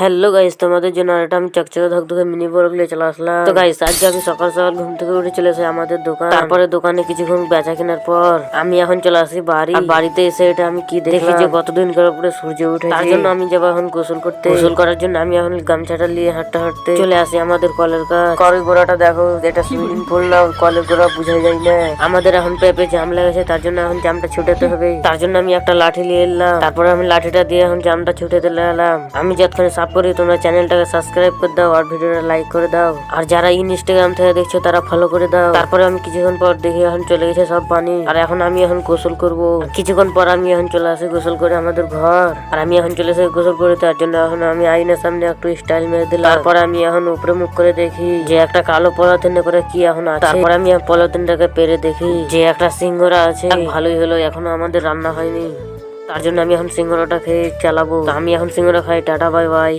Hello guys, তোমাদের জন্য আরেকটা আমি চকচকে ধকধকে মিনি ব্লগ নিয়ে চলে আসলাম। তো গাইস, আজকে আমি সকাল সকাল ঘুম থেকে উঠে চলে আসি আমাদের দোকান। তারপরে দোকানে কিছুক্ষণ বেচা কেনার পর আমি এখন চলে আসি বাড়ি। আর বাড়িতে এসে এটা আমি কি দেখি যে কতদিন করে পরে সূর্য উঠেছে। তার জন্য আমি যাবো এখন গোসল করতে। গোসল করার জন্য আমি এখন গামছাটা নিয়ে হাঁটতে হাঁটতে চলে আসি আমাদের কলের কাছে। কলের গোড়াটা দেখো, এটা সুইমিং পুল না কলের গোড়া বুঝাই যায় না। আমাদের এখন পেঁপে জাম লেগেছে, তার জন্য এখন জামটা ছুটাতে হবে। তার জন্য আমি একটা লাঠি নিয়ে এলাম। তারপরে আমি লাঠিটা দিয়ে এখন জামটা ছুটে দিলে এলাম। আমি যতক্ষণ সাফ করি, তোমরা চ্যানেলটাকে সাবস্ক্রাইব করে দাও আর ভিডিওটা লাইক করে দাও। আর যারা ইনস্টাগ্রাম থেকে দেখছো তারা ফলো করে দাও। তারপরে আমি কিছুক্ষণ পর দেখি এখন চলে গেছে সব পানি। আর এখন আমি এখন গোসল করব। কিছুক্ষণ পর আমি এখন চলে আসি গোসল করে আমাদের ঘর। আর আমি এখন চলে আসি গোসল করে, তার জন্য এখন আমি আয়নার সামনে একটু স্টাইল মেরে দিলাম। তারপর আমি এখন উপরে মুখ করে দেখি যে একটা কালো পলিথিনে করে কি এখন আছে। তারপর আমি পলিথিনটাকে পেরে দেখি যে একটা সিংহরা আছে। ভালোই হলো, এখনো আমাদের রান্না হয়নি। তার জন্য আমি এখন সিঙ্গারাটা খেয়ে চালাবো। আমি এখন সিঙ্গারা খাই। Tata, bye bye.